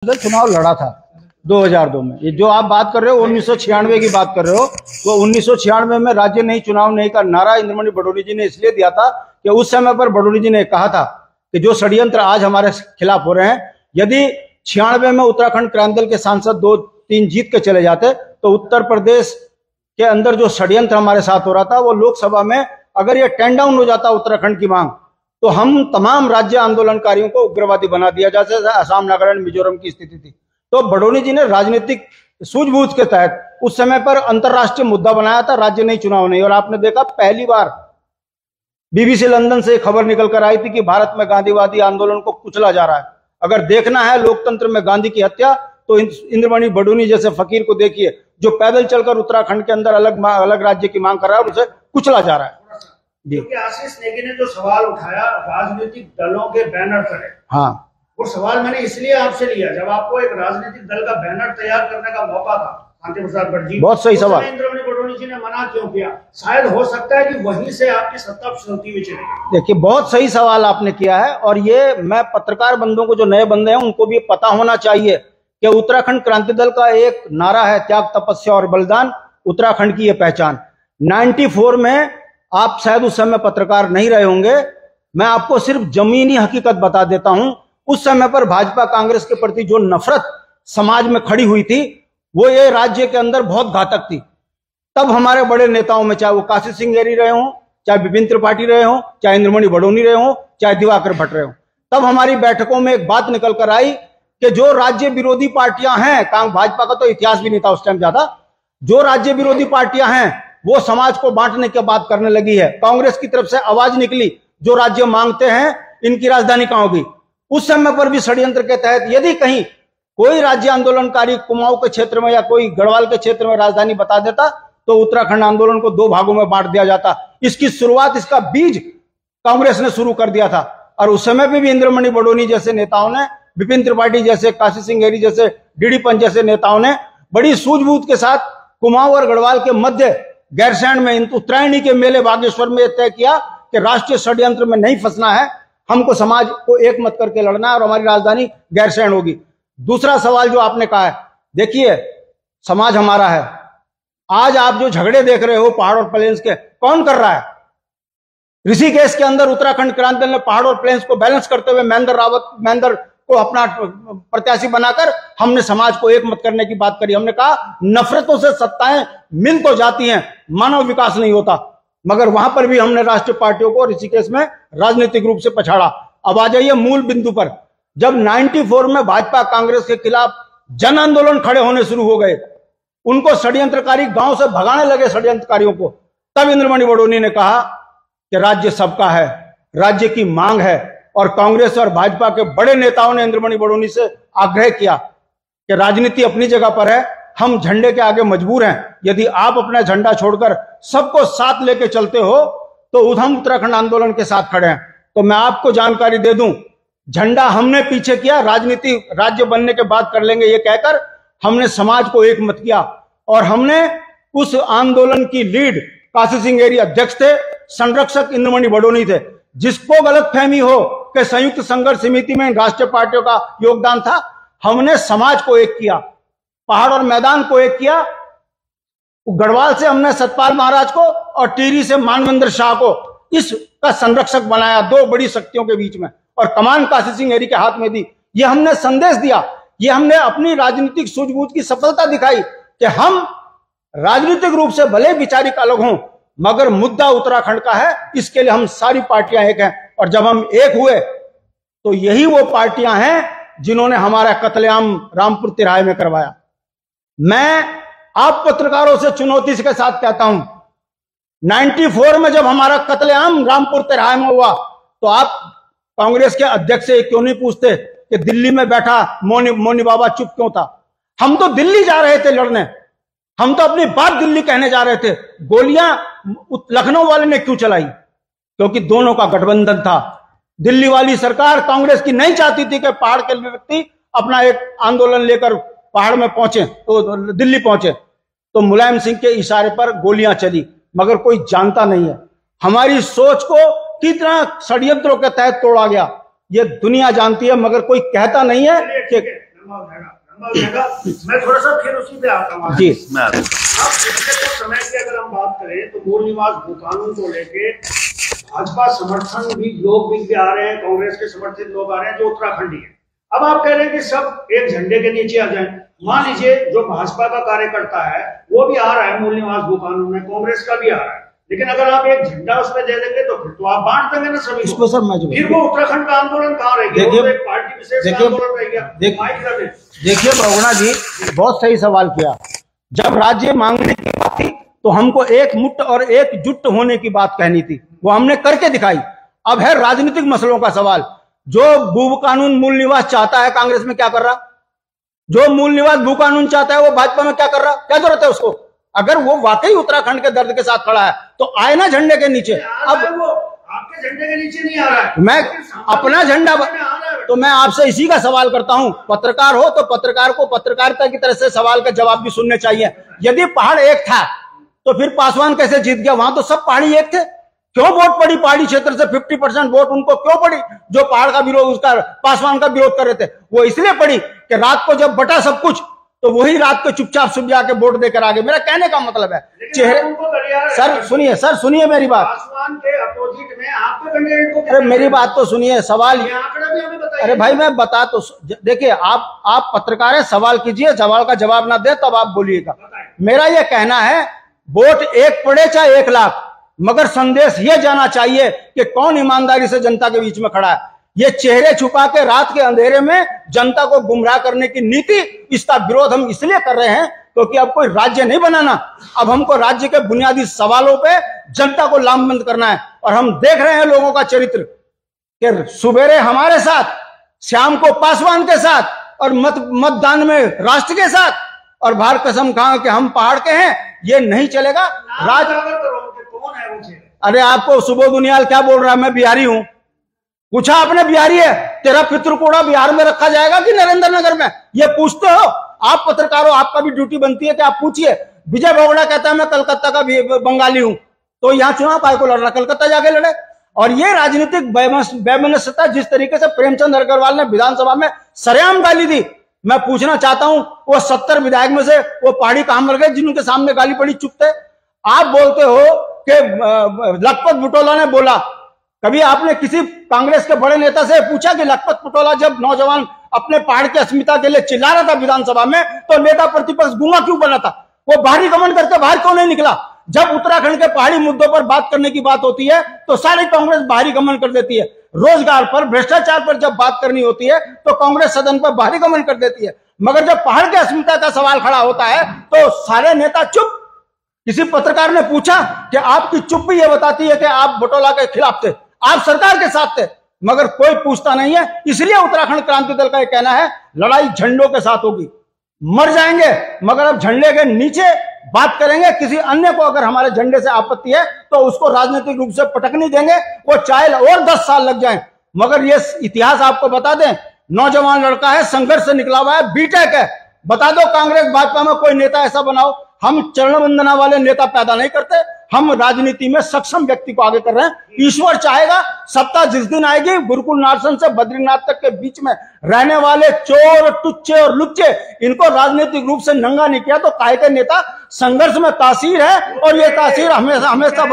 चुनाव लड़ा था 2002 में। ये जो आप बात कर रहे हो 1996 की बात कर रहे हो, वो 1996 में राज्य नहीं चुनाव नहीं का नारा इंद्रमणि बडोनी जी ने इसलिए दिया था कि उस समय पर बडोनी जी ने कहा था कि जो षड्यंत्र आज हमारे खिलाफ हो रहे हैं, यदि 96 में उत्तराखंड क्रांति दल के सांसद 2-3 जीत के चले जाते तो उत्तर प्रदेश के अंदर जो षड्यंत्र हमारे साथ हो रहा था वो लोकसभा में अगर ये टेन डाउन हो जाता उत्तराखंड की मांग, तो हम तमाम राज्य आंदोलनकारियों को उग्रवादी बना दिया, जैसे असम, नागालैंड, मिजोरम की स्थिति थी। तो बडोनी जी ने राजनीतिक सूझबूझ के तहत उस समय पर अंतरराष्ट्रीय मुद्दा बनाया था, राज्य नहीं चुनाव नहीं। और आपने देखा पहली बार बीबीसी लंदन से खबर निकल कर आई थी कि भारत में गांधीवादी आंदोलन को कुचला जा रहा है। अगर देखना है लोकतंत्र में गांधी की हत्या, तो इंद्रमणि बडोनी जैसे फकीर को देखिए जो पैदल चलकर उत्तराखंड के अंदर अलग राज्य की मांग कर रहा है और उसे कुचला जा रहा है। क्योंकि आशीष नेगी ने जो सवाल उठाया राजनीतिक दलों के बैनर पर है, हाँ, वो सवाल मैंने इसलिए आपसे लिया जब आपको एक राजनीतिक दल का बैनर तैयार करने का मौका था, शांति प्रसाद भट्ट जी, बहुत सही सवाल। इंद्रमणि बडोनी जी ने मना क्यों किया? शायद हो सकता है कि वहीं से आपकी सत्ता चलती हुई चलेगी। देखिए, बहुत सही सवाल आपने किया है और ये मैं पत्रकार बंधुओं को, जो नए बंदे हैं, उनको भी पता होना चाहिए कि उत्तराखंड क्रांति दल का एक नारा है, त्याग, तपस्या और बलिदान, उत्तराखंड की ये पहचान। 94 में आप शायद उस समय पत्रकार नहीं रहे होंगे, मैं आपको सिर्फ जमीनी हकीकत बता देता हूं। उस समय पर भाजपा कांग्रेस के प्रति जो नफरत समाज में खड़ी हुई थी वो ये राज्य के अंदर बहुत घातक थी। तब हमारे बड़े नेताओं में, चाहे वो काशी सिंगेरी रहे हों, चाहे विपिन त्रिपाठी रहे हों, चाहे इंद्रमणि बडोनी रहे हों, चाहे दिवाकर भट्ट रहे हों, तब हमारी बैठकों में एक बात निकल कर आई कि जो राज्य विरोधी पार्टियां हैं, भाजपा का तो इतिहास भी नहीं था उस टाइम ज्यादा, जो राज्य विरोधी पार्टियां हैं वो समाज को बांटने की बात करने लगी है। कांग्रेस की तरफ से आवाज निकली, जो राज्य मांगते हैं इनकी राजधानी कहां होगी। उस समय पर भी षड्यंत्र के तहत यदि कहीं कोई राज्य आंदोलनकारी कुमाऊं के क्षेत्र में या कोई गढ़वाल के क्षेत्र में राजधानी बता देता तो उत्तराखंड आंदोलन को 2 भागों में बांट दिया जाता। इसकी शुरुआत, इसका बीज कांग्रेस ने शुरू कर दिया था। और उस समय पर भी इंद्रमणि बडोनी जैसे नेताओं ने, विपिन त्रिपाठी जैसे, काशी सिंगेरी जैसे, डीडी पंत जैसे नेताओं ने बड़ी सूझबूझ के साथ कुमाऊं और गढ़वाल के मध्य गैरसैंण में, उत्तरायणी के मेले बागेश्वर में तय किया कि राष्ट्रीय षड्यंत्र में नहीं फंसना है, हमको समाज को एक मत करके लड़ना है और हमारी राजधानी गैरसैंण होगी। दूसरा सवाल जो आपने कहा है, देखिए समाज हमारा है। आज आप जो झगड़े देख रहे हो पहाड़ और प्लेन्स के, कौन कर रहा है? ऋषिकेश के अंदर उत्तराखंड क्रांति दल ने पहाड़ और प्लेन्स को बैलेंस करते हुए महेंद्र को अपना प्रत्याशी बनाकर हमने समाज को एक मत करने की बात करी। हमने कहा नफरतों से सत्ताएं मिल तो जाती हैं, मानव विकास नहीं होता। मगर वहां पर भी हमने राष्ट्रीय पार्टियों को ऋषिकेश में राजनीतिक रूप से पछाड़ा। अब आ जाइए मूल बिंदु पर। जब 94 में भाजपा कांग्रेस के खिलाफ जन आंदोलन खड़े होने शुरू हो गए, उनको षड्यंत्रकारी गांव से भगाने लगे षड्यंत्रकारियों को, तब इंद्रमणि बडोनी ने कहा कि राज्य सबका है, राज्य की मांग है। और कांग्रेस और भाजपा के बड़े नेताओं ने इंद्रमणि बडोनी से आग्रह किया कि राजनीति अपनी जगह पर है, हम झंडे के आगे मजबूर हैं, यदि आप अपना झंडा छोड़कर सबको साथ लेके चलते हो तो हम उत्तराखंड आंदोलन के साथ खड़े हैं। तो मैं आपको जानकारी दे दूं, झंडा हमने पीछे किया, राजनीति राज्य बनने के बाद कर लेंगे ये कहकर हमने समाज को एक मत किया। और हमने उस आंदोलन की लीड, काशी सिंगेरी अध्यक्ष थे, संरक्षक इंद्रमणि बडोनी थे। जिसको गलतफहमी हो कि संयुक्त संघर्ष समिति में राष्ट्रीय पार्टियों का योगदान था, हमने समाज को एक किया, पहाड़ और मैदान को एक किया। गढ़वाल से हमने सतपाल महाराज को और टिहरी से मानवेंद्र शाह को इसका संरक्षक बनाया, 2 बड़ी शक्तियों के बीच में, और कमान काशी सिंगेरी के हाथ में दी। ये हमने संदेश दिया, ये हमने अपनी राजनीतिक सूझबूझ की सफलता दिखाई कि हम राजनीतिक रूप से भले विचारिक अलग हों मगर मुद्दा उत्तराखंड का है, इसके लिए हम सारी पार्टियां एक हैं। और जब हम एक हुए तो यही वो पार्टियां हैं जिन्होंने हमारा कत्लेआम रामपुर तिराहे में करवाया। मैं आप पत्रकारों से चुनौती के साथ कहता हूं, 94 में जब हमारा कत्लेआम रामपुर तिराहे में हुआ तो आप कांग्रेस के अध्यक्ष से क्यों नहीं पूछते कि दिल्ली में बैठा मोनी बाबा चुप क्यों था? हम तो दिल्ली जा रहे थे लड़ने, हम तो अपनी बात दिल्ली कहने जा रहे थे। गोलियां लखनऊ वाले ने क्यों चलाई? क्योंकि दोनों का गठबंधन था। दिल्ली वाली सरकार कांग्रेस की नहीं चाहती थी कि पहाड़ के व्यक्ति अपना एक आंदोलन लेकर पहाड़ में पहुंचे, तो दिल्ली पहुंचे। तो मुलायम सिंह के इशारे पर गोलियां चली, मगर कोई जानता नहीं है हमारी सोच को कितना षड्यंत्रों के तहत तोड़ा गया। ये दुनिया जानती है मगर कोई कहता नहीं है कि मैं थोड़ा सा फिर उसी पे आता हूँ जी। अब पिछले कुछ समय की अगर हम बात करें तो मूल निवास भू कानून को लेके भाजपा समर्थन भी लोग भी आ रहे हैं, कांग्रेस के समर्थित लोग आ रहे हैं जो उत्तराखंडी है। अब आप कह रहे हैं कि सब एक झंडे के नीचे आ जाएं। मान लीजिए जो भाजपा का कार्यकर्ता है वो भी आ रहा है मूल निवास भू कानून में, कांग्रेस का भी आ रहा है, लेकिन अगर आप एक झंडा उसमें दे देंगे तो फिर तो आप बांट देंगे ना सभी को। फिर वो उत्तराखंड का आंदोलन कहाँ रह गया? वो एक पार्टी विशेष का आंदोलन रह गया। देखिए बहुगुणा जी बहुत सही सवाल किया। जब राज्य मांगने की बात थी तो हमको एक मुट्ठ और एकजुट होने की बात कहनी थी, वो हमने करके दिखाई। अब है राजनीतिक मसलों का सवाल। जो भू कानून मूल निवास चाहता है कांग्रेस में क्या कर रहा, जो मूल निवास भू कानून चाहता है वो भाजपा में क्या कर रहा, क्या जरूरत है उसको? अगर वो वाकई उत्तराखंड के दर्द के साथ खड़ा है तो आए ना झंडे के नीचे। अब वो आपके झंडे के नीचे नहीं आ रहा है, मैं अपना झंडा तो मैं आपसे इसी का सवाल करता हूं। पत्रकार हो तो पत्रकार को पत्रकारिता की तरह से सवाल का जवाब भी सुनने चाहिए। यदि पहाड़ एक था तो फिर पासवान कैसे जीत गया? वहां तो सब पहाड़ी एक थे। क्यों वोट पड़ी पहाड़ी क्षेत्र से? 50% वोट उनको क्यों पड़ी जो पहाड़ का विरोध, उसका पासवान का विरोध कर रहे थे? वो इसलिए पड़ी कि रात को जब बटा सब कुछ तो वही रात को चुपचाप सुबह जाके वोट देकर आगे। मेरा कहने का मतलब है चेहरे सर सुनिए मेरी बात। पासवान के अपोजिट में आपके कैंडिडेट को, अरे मेरी बात तो सुनिए। सवाल अरे भाई मैं बता तो देखिए, आप पत्रकार है, सवाल कीजिए, सवाल का जवाब ना दे तब आप बोलिएगा। मेरा यह कहना है वोट एक पड़े चाहे 1 लाख, मगर संदेश यह जाना चाहिए कि कौन ईमानदारी से जनता के बीच में खड़ा है। ये चेहरे छुपा के रात के अंधेरे में जनता को गुमराह करने की नीति, इसका विरोध हम इसलिए कर रहे हैं क्योंकि अब कोई राज्य नहीं बनाना। अब हमको राज्य के बुनियादी सवालों पे जनता को लामबंद करना है। और हम देख रहे हैं लोगों का चरित्र कि सुबेरे हमारे साथ, शाम को पासवान के साथ और मतदान में राष्ट्र के साथ, और बाहर कसम खाओ कि हम पहाड़ के हैं, ये नहीं चलेगा। कौन है वो? अरे आपको सुबोध दुनियाल क्या बोल रहा है? मैं बिहारी हूं। पूछा आपने बिहारी है, तेरा पितृकोड़ा बिहार में रखा जाएगा कि नरेंद्र नगर में? ये पूछते हो आप? पत्रकार हो, आपका भी ड्यूटी बनती है कि आप पूछिए। विजय बोगड़ा कहता है मैं कलकत्ता का बंगाली हूं, तो यहां चुनाव काय को लड़ रहा? कलकत्ता जाके लड़े। और ये राजनीतिक वैमनस्यता जिस तरीके से प्रेमचंद अग्रवाल ने विधानसभा में सरेआम गाली दी, मैं पूछना चाहता हूं वो 70 विधायक में से वो पहाड़ी कहां मर गए जिनके सामने गाली पड़ी चुप थे? आप बोलते हो कि लखपत बुटोला ने बोला। कभी आपने किसी कांग्रेस के बड़े नेता से पूछा कि लखपत बुटोला जब नौजवान अपने पहाड़ की अस्मिता के लिए चिल्ला रहा था विधानसभा में तो नेता प्रतिपक्ष गूंगा क्यों बना था? वो बाहरी गमन करके बाहर क्यों नहीं निकला? जब उत्तराखंड के पहाड़ी मुद्दों पर बात करने की बात होती है तो सारी कांग्रेस बाहरी गमन कर देती है। रोजगार पर, भ्रष्टाचार पर जब बात करनी होती है तो कांग्रेस सदन पर बाहरी गमन कर देती है। मगर जब पहाड़ की अस्मिता का सवाल खड़ा होता है तो सारे नेता चुप। किसी पत्रकार ने पूछा कि आपकी चुप्पी ये बताती है कि आप बुटोला के खिलाफ थे, आप सरकार के साथ थे, मगर कोई पूछता नहीं है। इसलिए उत्तराखंड क्रांति दल का यह कहना है लड़ाई झंडों के साथ होगी। मर जाएंगे मगर अब झंडे के नीचे बात करेंगे। किसी अन्य को अगर हमारे झंडे से आपत्ति है तो उसको राजनीतिक रूप से पटक नहीं देंगे, वो चाहे और 10 साल लग जाएं। मगर ये इतिहास आपको बता दें, नौजवान लड़का है, संघर्ष से निकला हुआ है, बीटेक है। बता दो कांग्रेस भाजपा में कोई नेता ऐसा बनाओ। हम चरण वंदना वाले नेता पैदा नहीं करते, हम राजनीति में सक्षम व्यक्ति को आगे कर रहे हैं। ईश्वर चाहेगा सत्ता जिस दिन आएगी, गुरुकुल नार्सन से बद्रीनाथ तक के बीच में रहने वाले चोर, टुच्चे और लुच्चे, इनको राजनीतिक रूप से नंगा नहीं किया तो काहे के नेता? संघर्ष में तासीर है और ये तासीर हमेशा